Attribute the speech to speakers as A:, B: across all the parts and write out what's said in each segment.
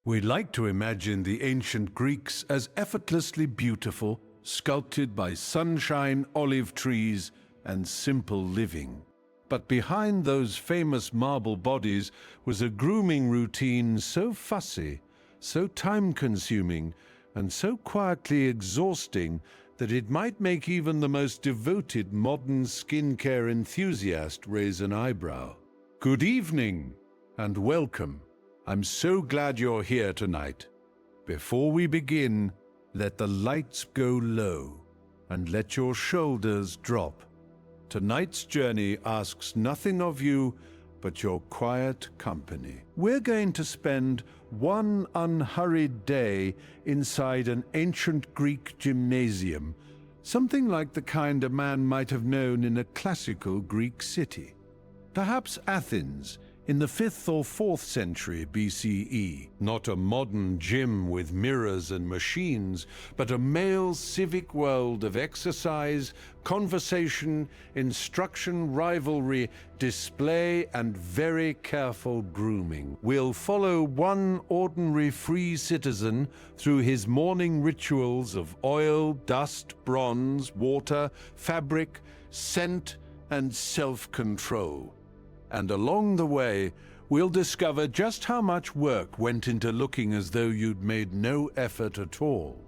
A: We like to imagine the ancient Greeks as effortlessly beautiful, sculpted by sunshine, olive trees, and simple living. But behind those famous marble bodies was a grooming routine so fussy, so time-consuming, and so quietly exhausting that it might make even the most devoted modern skincare enthusiast raise an eyebrow. Good evening, and welcome. I'm so glad you're here tonight. Before we begin, let the lights go low and let your shoulders drop. Tonight's journey asks nothing of you but your quiet company. We're going to spend one unhurried day inside an ancient Greek gymnasium, something like the kind a man might have known in a classical Greek city. Perhaps Athens, in the 5th or 4th century BCE, not a modern gym with mirrors and machines, but a male civic world of exercise, conversation, instruction, rivalry, display, and very careful grooming. We'll follow one ordinary free citizen through his morning rituals of oil, dust, bronze, water, fabric, scent, and self-control. And along the way, we'll discover just how much work went into looking as though you'd made no effort at all.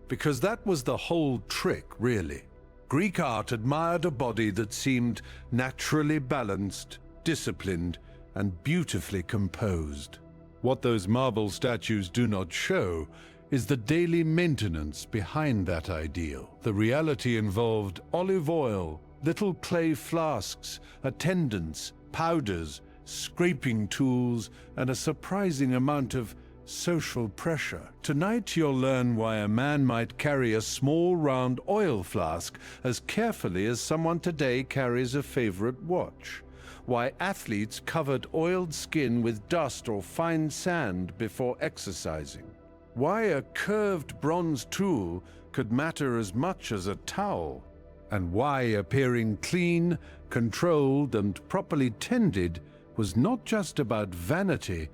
A: Because that was the whole trick, really. Greek art admired a body that seemed naturally balanced, disciplined, and beautifully composed. What those marble statues do not show is the daily maintenance behind that ideal. The reality involved olive oil, little clay flasks, attendants, powders, scraping tools, and a surprising amount of social pressure. Tonight you'll learn why a man might carry a small round oil flask as carefully as someone today carries a favorite watch. Why athletes covered oiled skin with dust or fine sand before exercising. Why a curved bronze tool could matter as much as a towel. And why appearing clean, controlled, and properly tended was not just about vanity,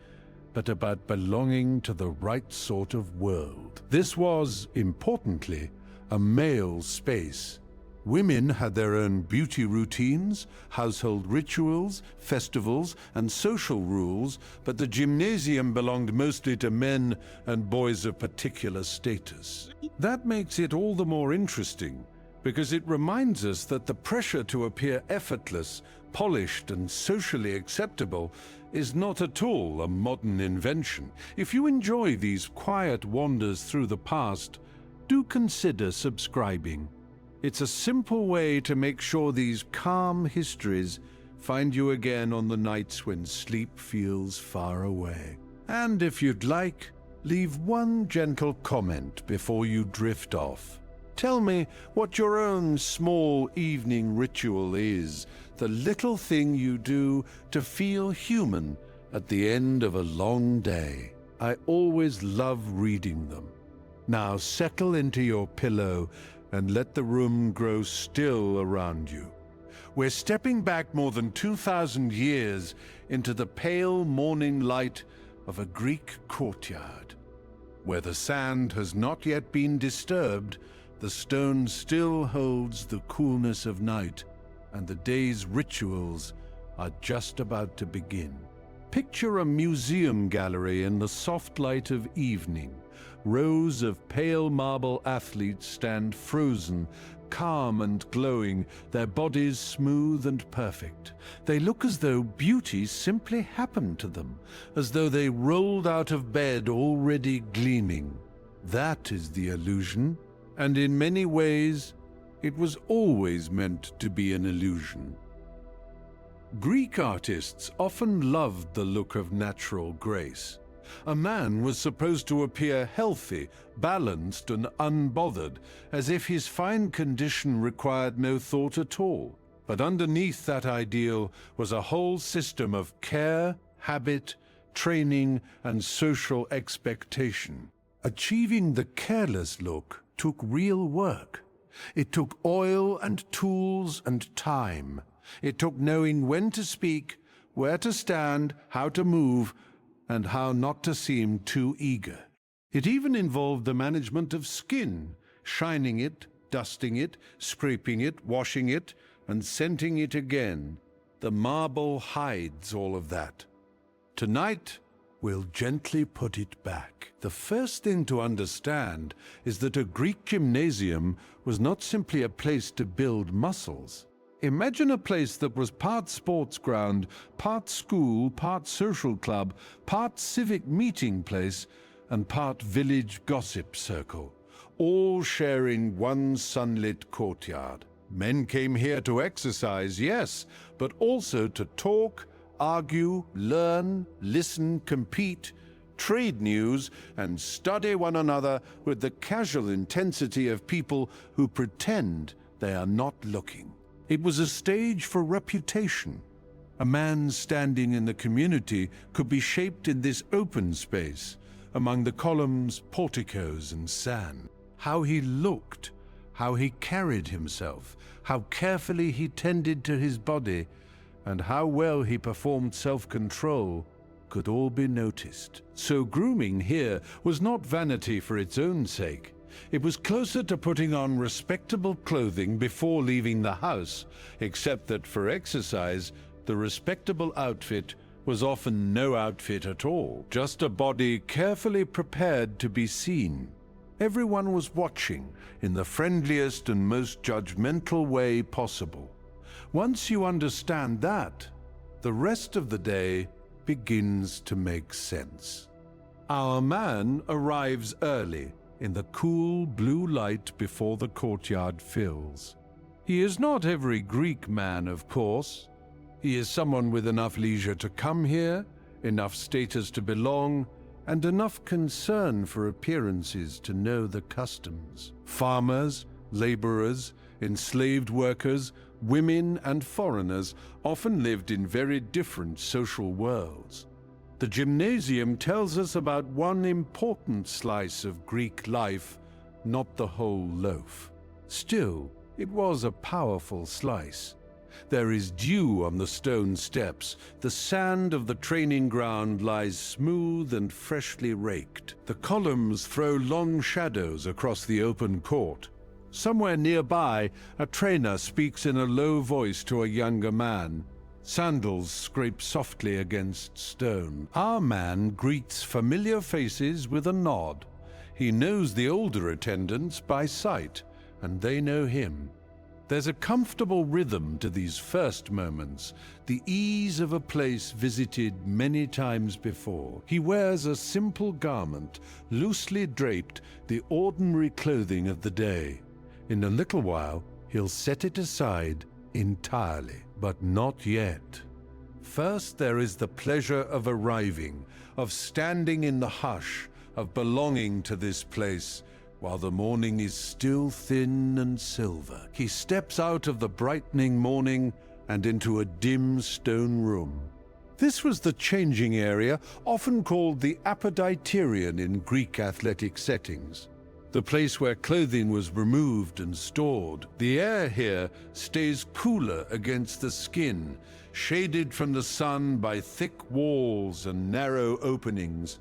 A: but about belonging to the right sort of world. This was, importantly, a male space. Women had their own beauty routines, household rituals, festivals, and social rules, but the gymnasium belonged mostly to men and boys of particular status. That makes it all the more interesting, because it reminds us that the pressure to appear effortless, polished, and socially acceptable is not at all a modern invention. If you enjoy these quiet wanders through the past, do consider subscribing. It's a simple way to make sure these calm histories find you again on the nights when sleep feels far away. And if you'd like, leave one gentle comment before you drift off. Tell me what your own small evening ritual is, the little thing you do to feel human at the end of a long day. I always love reading them. Now settle into your pillow and let the room grow still around you. We're stepping back more than 2,000 years into the pale morning light of a Greek courtyard. Where the sand has not yet been disturbed, the stone still holds the coolness of night, and the day's rituals are just about to begin. Picture a museum gallery in the soft light of evening. Rows of pale marble athletes stand frozen, calm and glowing, their bodies smooth and perfect. They look as though beauty simply happened to them, as though they rolled out of bed already gleaming. That is the illusion. And in many ways, it was always meant to be an illusion. Greek artists often loved the look of natural grace. A man was supposed to appear healthy, balanced, and unbothered, as if his fine condition required no thought at all. But underneath that ideal was a whole system of care, habit, training, and social expectation. Achieving the careless look took real work. It took oil and tools and time. It took knowing when to speak, where to stand, how to move, and how not to seem too eager. It even involved the management of skin, shining it, dusting it, scraping it, washing it, and scenting it again. The marble hides all of that. Tonight, we'll gently put it back. The first thing to understand is that a Greek gymnasium was not simply a place to build muscles. Imagine a place that was part sports ground, part school, part social club, part civic meeting place, and part village gossip circle, all sharing one sunlit courtyard. Men came here to exercise, yes, but also to talk, argue, learn, listen, compete, trade news, and study one another with the casual intensity of people who pretend they are not looking. It was a stage for reputation. A man's standing in the community could be shaped in this open space, among the columns, porticos, and sand. How he looked, how he carried himself, how carefully he tended to his body, and how well he performed self-control could all be noticed. So grooming here was not vanity for its own sake. It was closer to putting on respectable clothing before leaving the house, except that for exercise, the respectable outfit was often no outfit at all, just a body carefully prepared to be seen. Everyone was watching in the friendliest and most judgmental way possible. Once you understand that, the rest of the day begins to make sense. Our man arrives early, in the cool blue light before the courtyard fills. He is not every Greek man, of course. He is someone with enough leisure to come here, enough status to belong, and enough concern for appearances to know the customs. Farmers, laborers, enslaved workers, women and foreigners often lived in very different social worlds. The Gymnasium tells us about one important slice of Greek life, not the whole loaf. Still, it was a powerful slice. There is dew on the stone steps. The sand of the training ground lies smooth and freshly raked. The columns throw long shadows across the open court. Somewhere nearby, a trainer speaks in a low voice to a younger man. Sandals scrape softly against stone. Our man greets familiar faces with a nod. He knows the older attendants by sight, and they know him. There's a comfortable rhythm to these first moments, the ease of a place visited many times before. He wears a simple garment, loosely draped, the ordinary clothing of the day. In a little while, he'll set it aside entirely, but not yet. First, there is the pleasure of arriving, of standing in the hush, of belonging to this place, while the morning is still thin and silver. He steps out of the brightening morning and into a dim stone room. This was the changing area, often called the apoditerion in Greek athletic settings. The place where clothing was removed and stored. The air here stays cooler against the skin, shaded from the sun by thick walls and narrow openings.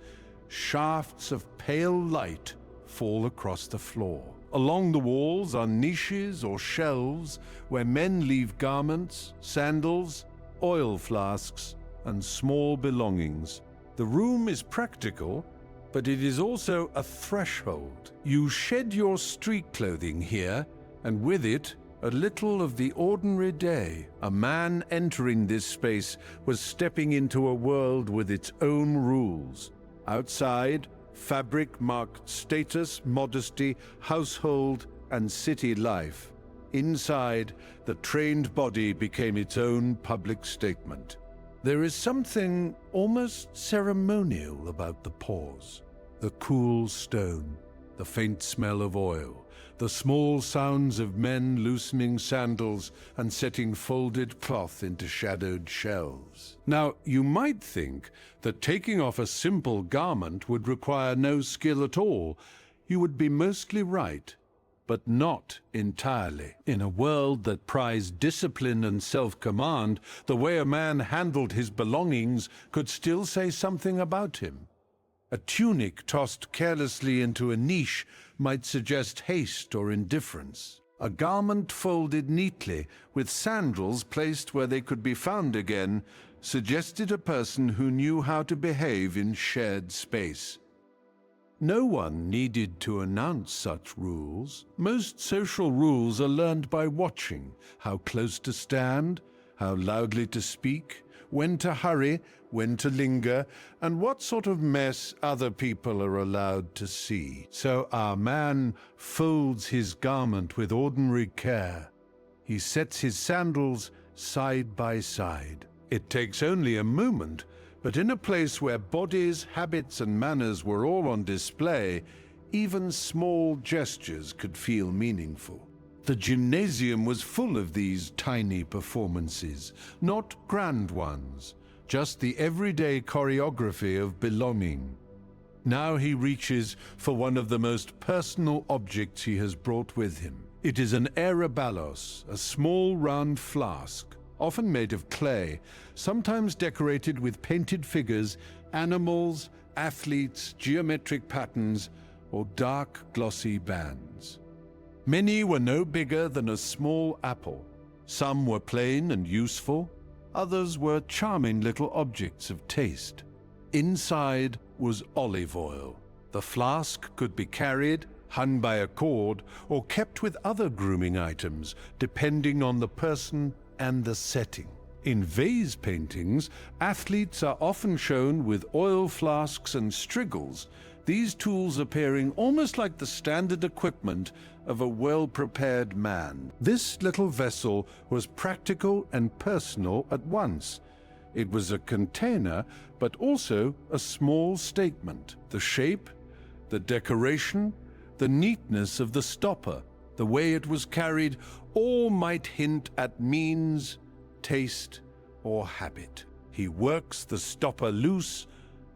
A: Shafts of pale light fall across the floor. Along the walls are niches or shelves where men leave garments, sandals, oil flasks, and small belongings. The room is practical, but it is also a threshold. You shed your street clothing here, and with it, a little of the ordinary day. A man entering this space was stepping into a world with its own rules. Outside, fabric marked status, modesty, household, and city life. Inside, the trained body became its own public statement. There is something almost ceremonial about the pause. The cool stone, the faint smell of oil, the small sounds of men loosening sandals and setting folded cloth into shadowed shelves. Now, you might think that taking off a simple garment would require no skill at all. You would be mostly right. but not entirely. In a world that prized discipline and self-command, the way a man handled his belongings could still say something about him. A tunic tossed carelessly into a niche might suggest haste or indifference. A garment folded neatly, with sandals placed where they could be found again, suggested a person who knew how to behave in shared space. No one needed to announce such rules. Most social rules are learned by watching: how close to stand, how loudly to speak, when to hurry, when to linger, and what sort of mess other people are allowed to see. So our man folds his garment with ordinary care. He sets his sandals side by side. It takes only a moment, but in a place where bodies, habits, and manners were all on display, even small gestures could feel meaningful. The gymnasium was full of these tiny performances, not grand ones, just the everyday choreography of belonging. Now he reaches for one of the most personal objects he has brought with him. It is an aerobalos, a small round flask, often made of clay, sometimes decorated with painted figures, animals, athletes, geometric patterns, or dark, glossy bands. Many were no bigger than a small apple. Some were plain and useful. Others were charming little objects of taste. Inside was olive oil. The flask could be carried, hung by a cord, or kept with other grooming items, depending on the person and the setting. In vase paintings, athletes are often shown with oil flasks and strigils, these tools appearing almost like the standard equipment of a well-prepared man. This little vessel was practical and personal at once. It was a container, but also a small statement. The shape, the decoration, the neatness of the stopper, the way it was carried, all might hint at means, taste, or habit. He works the stopper loose.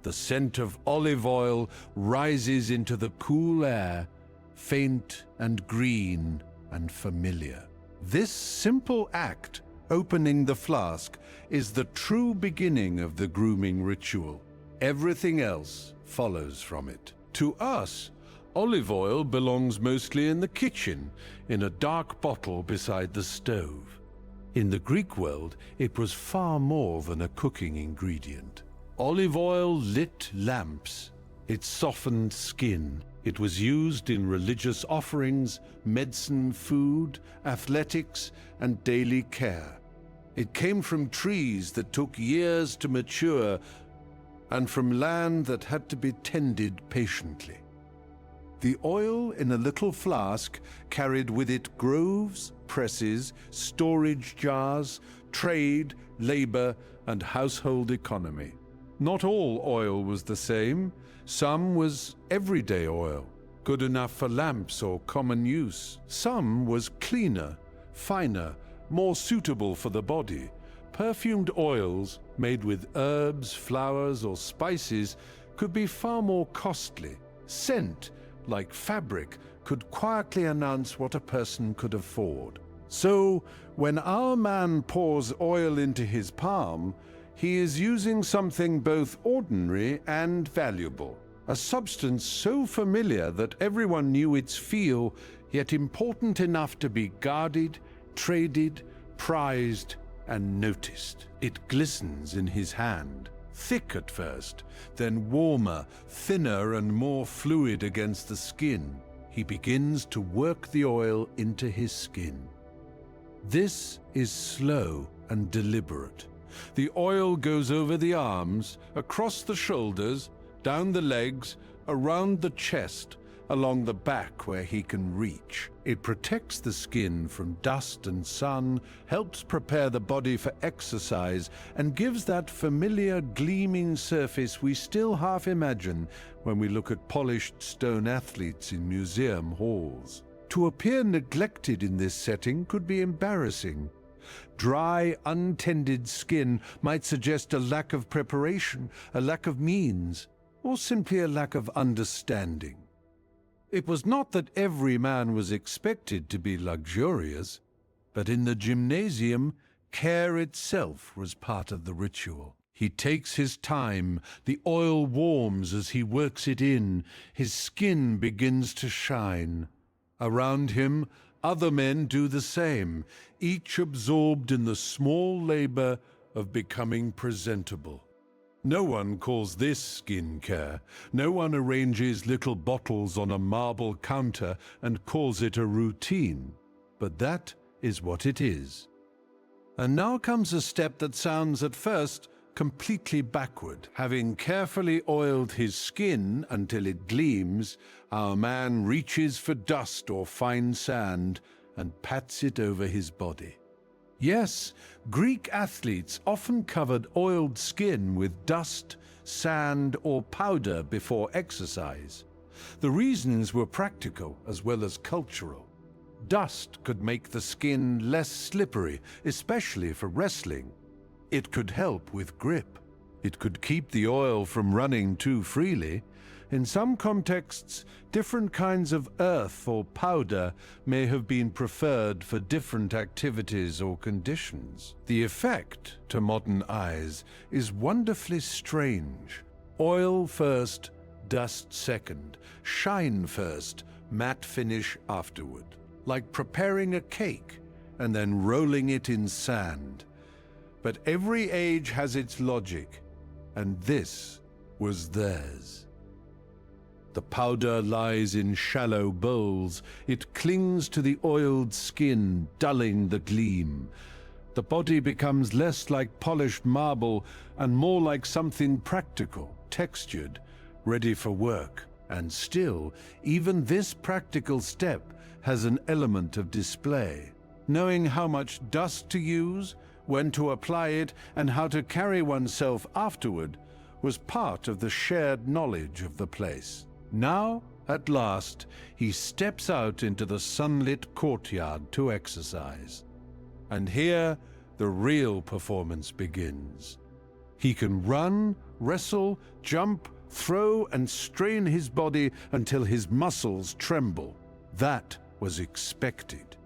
A: The scent of olive oil rises into the cool air, faint and green and familiar. This simple act, opening the flask, is the true beginning of the grooming ritual. Everything else follows from it. To us, olive oil belongs mostly in the kitchen, in a dark bottle beside the stove. In the Greek world, it was far more than a cooking ingredient. Olive oil lit lamps. It softened skin. It was used in religious offerings, medicine, food, athletics, and daily care. It came from trees that took years to mature and from land that had to be tended patiently. The oil in a little flask carried with it groves, presses, storage jars, trade, labor, and household economy. Not all oil was the same. Some was everyday oil, good enough for lamps or common use. Some was cleaner, finer, more suitable for the body. Perfumed oils made with herbs, flowers, or spices could be far more costly. Scent, like fabric, could quietly announce what a person could afford. So, when our man pours oil into his palm, he is using something both ordinary and valuable, a substance so familiar that everyone knew its feel, yet important enough to be guarded, traded, prized, and noticed. It glistens in his hand, thick at first, then warmer, thinner, and more fluid against the skin. He begins to work the oil into his skin. This is slow and deliberate. The oil goes over the arms, across the shoulders, down the legs, around the chest, along the back where he can reach. It protects the skin from dust and sun, helps prepare the body for exercise, and gives that familiar gleaming surface we still half imagine when we look at polished stone athletes in museum halls. To appear neglected in this setting could be embarrassing. Dry, untended skin might suggest a lack of preparation, a lack of means, or simply a lack of understanding. It was not that every man was expected to be luxurious, but in the gymnasium, care itself was part of the ritual. He takes his time, the oil warms as he works it in, his skin begins to shine. Around him, other men do the same, each absorbed in the small labor of becoming presentable. No one calls this skin care. No one arranges little bottles on a marble counter and calls it a routine. But that is what it is. And now comes a step that sounds at first completely backward. Having carefully oiled his skin until it gleams, our man reaches for dust or fine sand and pats it over his body. Yes, Greek athletes often covered oiled skin with dust, sand, or powder before exercise. The reasons were practical as well as cultural. Dust could make the skin less slippery, especially for wrestling. It could help with grip. It could keep the oil from running too freely. In some contexts, different kinds of earth or powder may have been preferred for different activities or conditions. The effect, to modern eyes, is wonderfully strange. Oil first, dust second, shine first, matte finish afterward. Like preparing a cake and then rolling it in sand. But every age has its logic, and this was theirs. The powder lies in shallow bowls. It clings to the oiled skin, dulling the gleam. The body becomes less like polished marble and more like something practical, textured, ready for work. And still, even this practical step has an element of display. Knowing how much dust to use, when to apply it, and how to carry oneself afterward was part of the shared knowledge of the place. Now, at last, he steps out into the sunlit courtyard to exercise. And here, the real performance begins. He can run, wrestle, jump, throw, and strain his body until his muscles tremble. That was expected.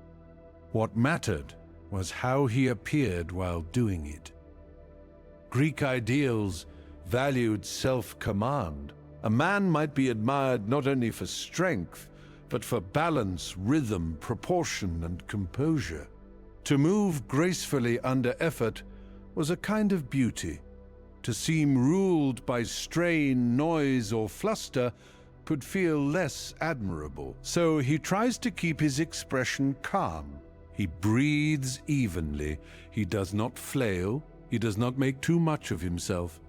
A: What mattered was how he appeared while doing it. Greek ideals valued self-command. A man might be admired not only for strength, but for balance, rhythm, proportion, and composure. To move gracefully under effort was a kind of beauty. To seem ruled by strain, noise, or fluster could feel less admirable. So he tries to keep his expression calm. He breathes evenly. He does not flail. He does not make too much of himself.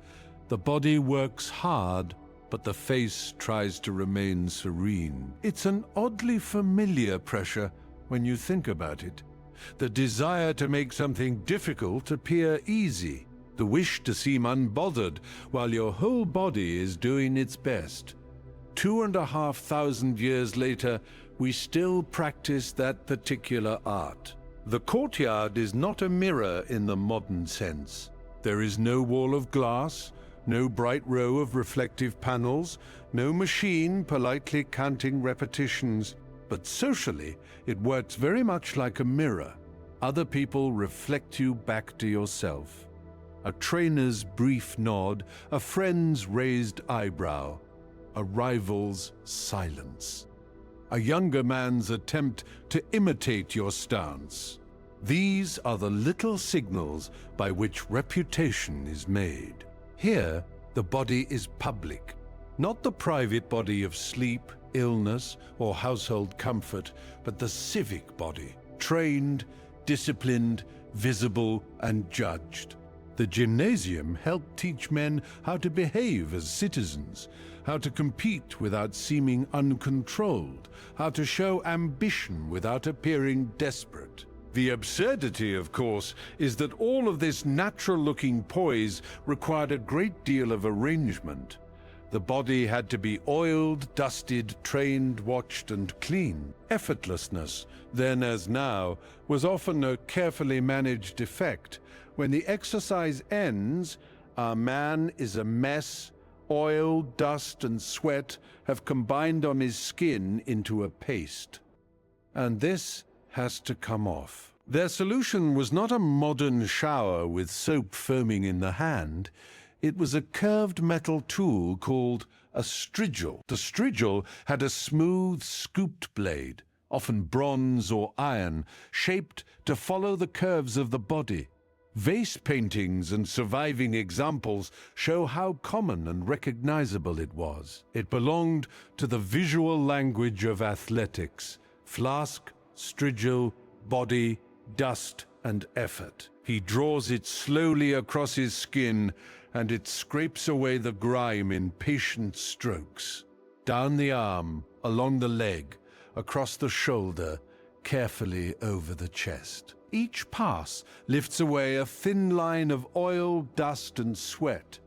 A: The body works hard, but the face tries to remain serene. It's an oddly familiar pressure when you think about it. The desire to make something difficult appear easy. The wish to seem unbothered while your whole body is doing its best. 2,500 years later, we still practice that particular art. The courtyard is not a mirror in the modern sense. There is no wall of glass, no bright row of reflective panels, no machine politely counting repetitions. But socially, it works very much like a mirror. Other people reflect you back to yourself. A trainer's brief nod, a friend's raised eyebrow, a rival's silence, a younger man's attempt to imitate your stance. These are the little signals by which reputation is made. Here, the body is public, not the private body of sleep, illness, or household comfort, but the civic body, trained, disciplined, visible, and judged. The gymnasium helped teach men how to behave as citizens, how to compete without seeming uncontrolled, how to show ambition without appearing desperate. The absurdity, of course, is that all of this natural-looking poise required a great deal of arrangement. The body had to be oiled, dusted, trained, watched, and clean. Effortlessness, then as now, was often a carefully managed effect. When the exercise ends, our man is a mess Oil, dust, and sweat have combined on his skin into a paste. And this has to come off. Their solution was not a modern shower with soap foaming in the hand. It was a curved metal tool called a strigil. The strigil had a smooth, scooped blade, often bronze or iron, shaped to follow the curves of the body. Vase paintings and surviving examples show how common and recognizable it was. It belonged to the visual language of athletics: flask, strigil, body, dust, and effort. He draws it slowly across his skin, and it scrapes away the grime in patient strokes. Down the arm, along the leg, across the shoulder, carefully over the chest. Each pass lifts away a thin line of oil, dust, and sweat.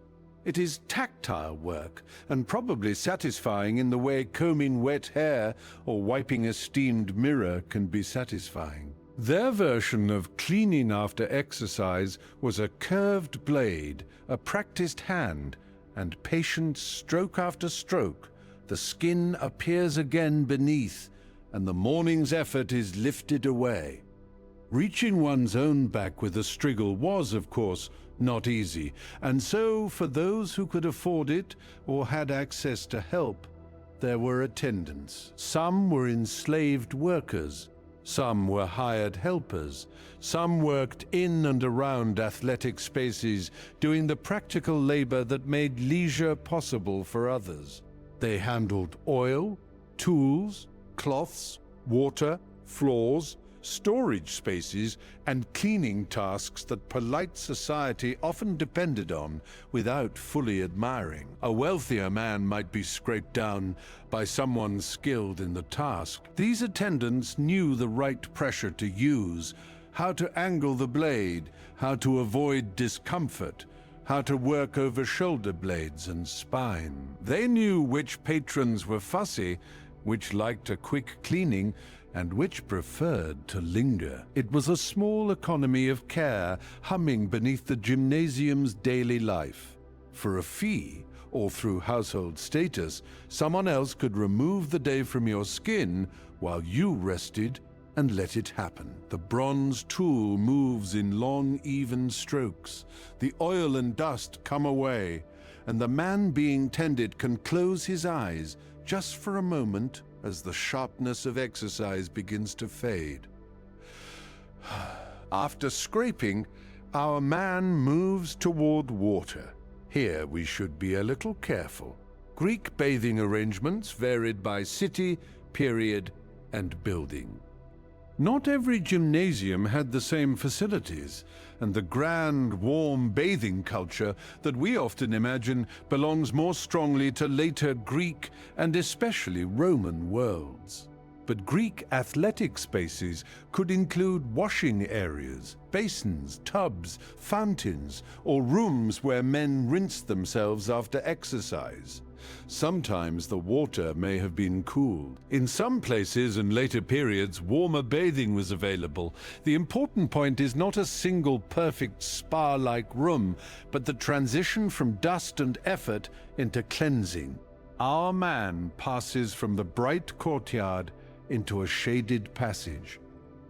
A: It is tactile work, and probably satisfying in the way combing wet hair or wiping a steamed mirror can be satisfying. Their version of cleaning after exercise was a curved blade, a practiced hand, and patient stroke after stroke. The skin appears again beneath, and the morning's effort is lifted away. Reaching one's own back with a strigil was, of course, not easy, and so for those who could afford it or had access to help, there were attendants. Some were enslaved workers, some were hired helpers, some worked in and around athletic spaces, doing the practical labor that made leisure possible for others. They handled oil, tools, cloths, water, floors, storage spaces, and cleaning tasks that polite society often depended on without fully admiring. A wealthier man might be scraped down by someone skilled in the task. These attendants knew the right pressure to use, how to angle the blade, how to avoid discomfort, how to work over shoulder blades and spine. They knew which patrons were fussy, which liked a quick cleaning, and which preferred to linger. It was a small economy of care humming beneath the gymnasium's daily life. For a fee, or through household status, someone else could remove the day from your skin while you rested and let it happen. The bronze tool moves in long, even strokes. The oil and dust come away, and the man being tended can close his eyes just for a moment as the sharpness of exercise begins to fade. After scraping, our man moves toward water. Here we should be a little careful. Greek bathing arrangements varied by city, period, and building. Not every gymnasium had the same facilities, and the grand, warm bathing culture that we often imagine belongs more strongly to later Greek and especially Roman worlds. But Greek athletic spaces could include washing areas, basins, tubs, fountains, or rooms where men rinsed themselves after exercise. Sometimes the water may have been cooled. In some places and later periods, warmer bathing was available. The important point is not a single perfect spa-like room, but the transition from dust and effort into cleansing. Our man passes from the bright courtyard into a shaded passage.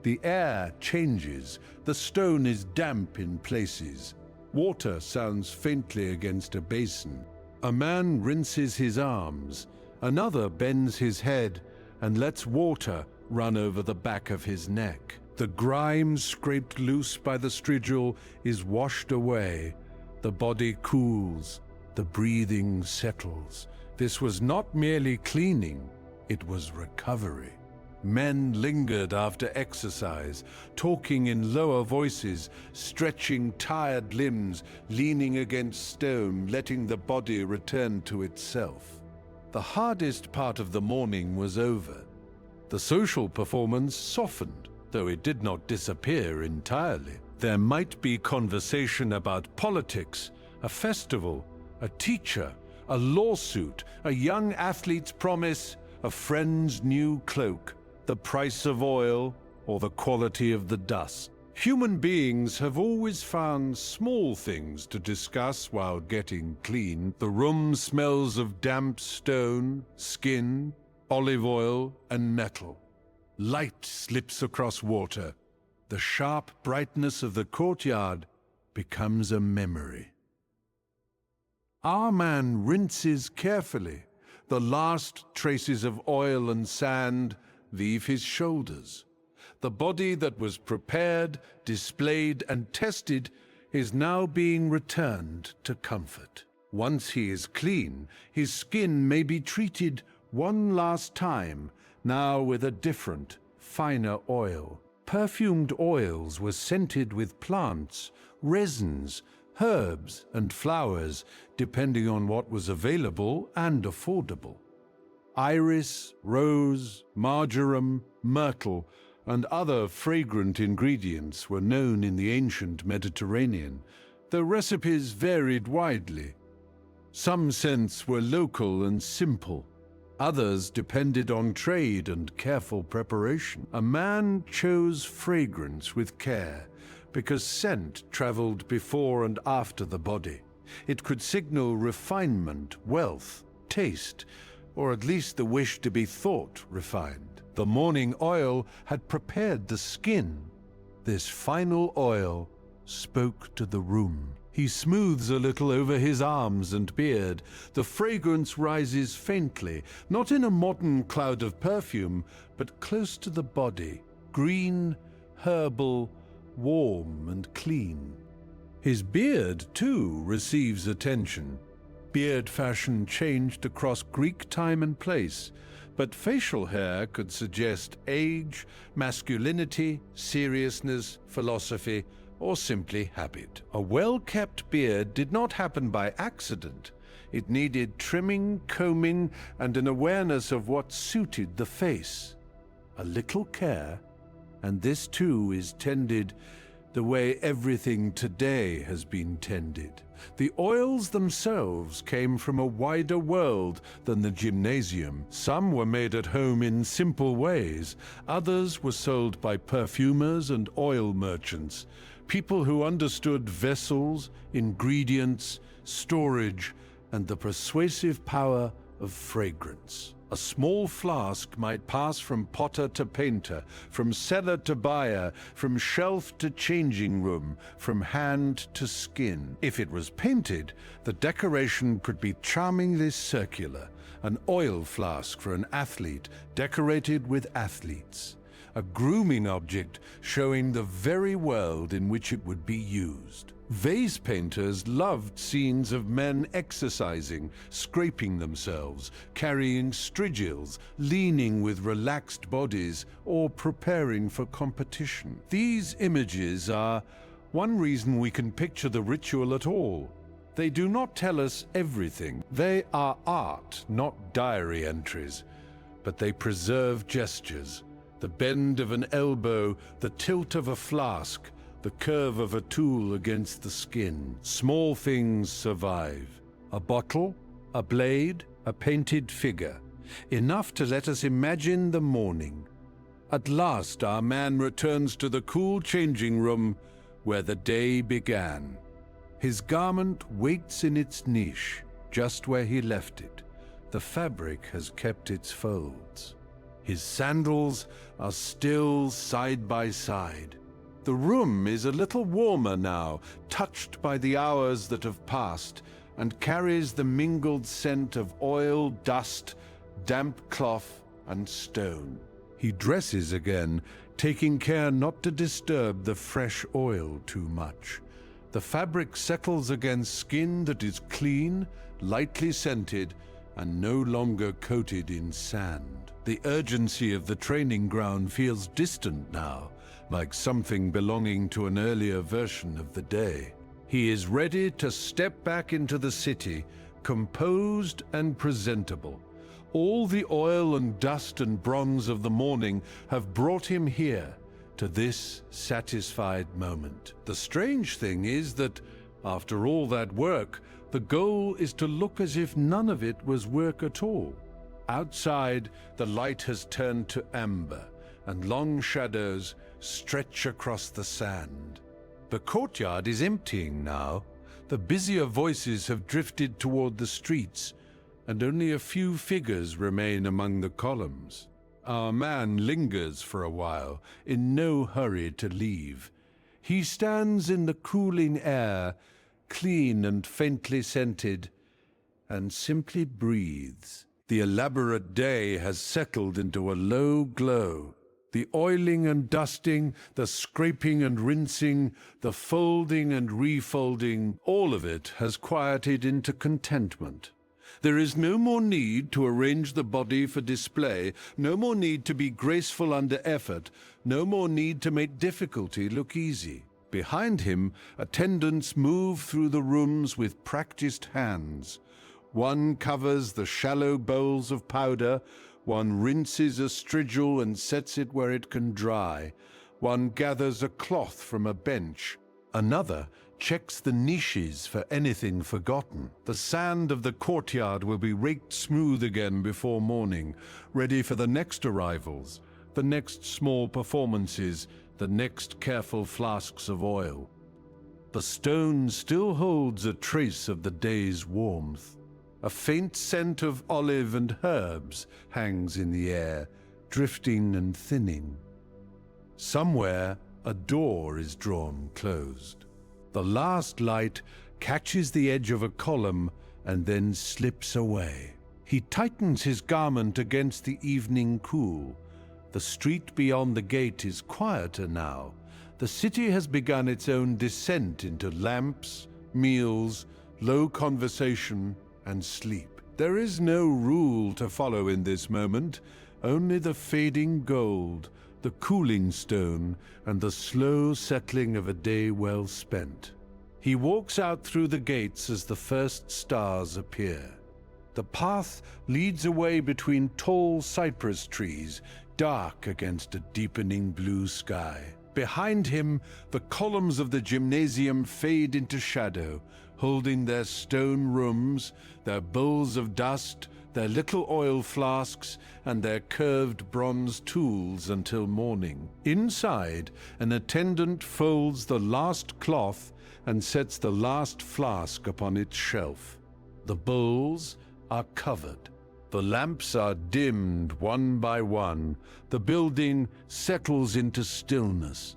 A: The air changes. The stone is damp in places. Water sounds faintly against a basin. A man rinses his arms, another bends his head and lets water run over the back of his neck. The grime scraped loose by the strigil is washed away. The body cools, the breathing settles. This was not merely cleaning, it was recovery. Men lingered after exercise, talking in lower voices, stretching tired limbs, leaning against stone, letting the body return to itself. The hardest part of the morning was over. The social performance softened, though it did not disappear entirely. There might be conversation about politics, a festival, a teacher, a lawsuit, a young athlete's promise, a friend's new cloak, the price of oil, or the quality of the dust. Human beings have always found small things to discuss while getting clean. The room smells of damp stone, skin, olive oil, and metal. Light slips across water. The sharp brightness of the courtyard becomes a memory. Our man rinses carefully. The last traces of oil and sand leave his shoulders. The body that was prepared, displayed, and tested is now being returned to comfort. Once he is clean, his skin may be treated one last time, now with a different, finer oil. Perfumed oils were scented with plants, resins, herbs, and flowers, depending on what was available and affordable. Iris, rose, marjoram, myrtle, and other fragrant ingredients were known in the ancient Mediterranean, though recipes varied widely. Some scents were local and simple. Others depended on trade and careful preparation. A man chose fragrance with care because scent traveled before and after the body. It could signal refinement, wealth, taste, or at least the wish to be thought refined. The morning oil had prepared the skin. This final oil spoke to the room. He smooths a little over his arms and beard. The fragrance rises faintly, not in a modern cloud of perfume, but close to the body, green, herbal, warm and clean. His beard, too, receives attention. Beard fashion changed across Greek time and place, but facial hair could suggest age, masculinity, seriousness, philosophy, or simply habit. A well-kept beard did not happen by accident. It needed trimming, combing, and an awareness of what suited the face. A little care, and this too is tended the way everything today has been tended. The oils themselves came from a wider world than the Gymnasium. Some were made at home in simple ways. Others were sold by perfumers and oil merchants, people who understood vessels, ingredients, storage, and the persuasive power of fragrance. A small flask might pass from potter to painter, from cellar to buyer, from shelf to changing room, from hand to skin. If it was painted, the decoration could be charmingly circular, an oil flask for an athlete decorated with athletes, a grooming object showing the very world in which it would be used. Vase painters loved scenes of men exercising, scraping themselves, carrying strigils, leaning with relaxed bodies, or preparing for competition. These images are one reason we can picture the ritual at all. They do not tell us everything. They are art, not diary entries, but they preserve gestures. The bend of an elbow, the tilt of a flask, the curve of a tool against the skin. Small things survive. A bottle, a blade, a painted figure. Enough to let us imagine the morning. At last our man returns to the cool changing room where the day began. His garment waits in its niche, just where he left it. The fabric has kept its folds. His sandals are still side by side. The room is a little warmer now, touched by the hours that have passed, and carries the mingled scent of oil, dust, damp cloth, and stone. He dresses again, taking care not to disturb the fresh oil too much. The fabric settles against skin that is clean, lightly scented, and no longer coated in sand. The urgency of the training ground feels distant now, like something belonging to an earlier version of the day. He is ready to step back into the city, composed and presentable. All the oil and dust and bronze of the morning have brought him here, to this satisfied moment. The strange thing is that, after all that work, the goal is to look as if none of it was work at all. Outside, the light has turned to amber, and long shadows stretch across the sand. The courtyard is emptying now. The busier voices have drifted toward the streets, and only a few figures remain among the columns. Our man lingers for a while, in no hurry to leave. He stands in the cooling air, clean and faintly scented, and simply breathes. The elaborate day has settled into a low glow. The oiling and dusting, the scraping and rinsing, the folding and refolding, all of it has quieted into contentment. There is no more need to arrange the body for display, no more need to be graceful under effort, no more need to make difficulty look easy. Behind him, attendants move through the rooms with practiced hands. One covers the shallow bowls of powder, one rinses a strigil and sets it where it can dry, one gathers a cloth from a bench, another checks the niches for anything forgotten. The sand of the courtyard will be raked smooth again before morning, ready for the next arrivals, the next small performances, the next careful flasks of oil. The stone still holds a trace of the day's warmth. A faint scent of olive and herbs hangs in the air, drifting and thinning. Somewhere, a door is drawn closed. The last light catches the edge of a column and then slips away. He tightens his garment against the evening cool. The street beyond the gate is quieter now. The city has begun its own descent into lamps, meals, low conversation, and sleep. There is no rule to follow in this moment, only the fading gold, the cooling stone, and the slow settling of a day well spent. He walks out through the gates as the first stars appear. The path leads away between tall cypress trees, dark against a deepening blue sky. Behind him, the columns of the gymnasium fade into shadow, holding their stone rooms, their bowls of dust, their little oil flasks, and their curved bronze tools until morning. Inside, an attendant folds the last cloth and sets the last flask upon its shelf. The bowls are covered. The lamps are dimmed one by one. The building settles into stillness,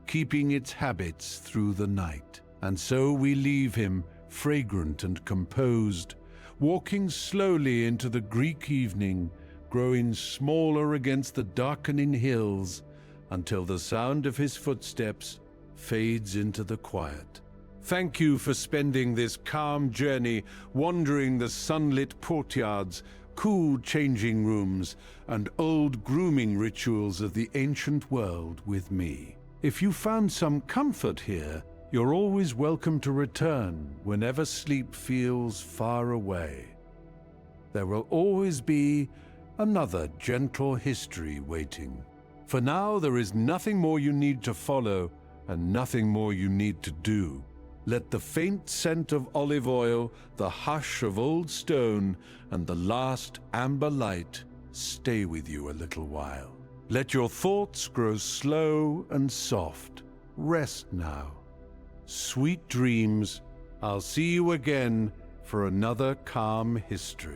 A: keeping its habits through the night. And so we leave him, fragrant and composed, walking slowly into the Greek evening, growing smaller against the darkening hills, until the sound of his footsteps fades into the quiet. Thank you for spending this calm journey, wandering the sunlit courtyards, cool changing rooms, and old grooming rituals of the ancient world with me. If you found some comfort here, you're always welcome to return whenever sleep feels far away. There will always be another gentle history waiting. For now, there is nothing more you need to follow and nothing more you need to do. Let the faint scent of olive oil, the hush of old stone, and the last amber light stay with you a little while. Let your thoughts grow slow and soft. Rest now. Sweet dreams. I'll see you again for another calm history.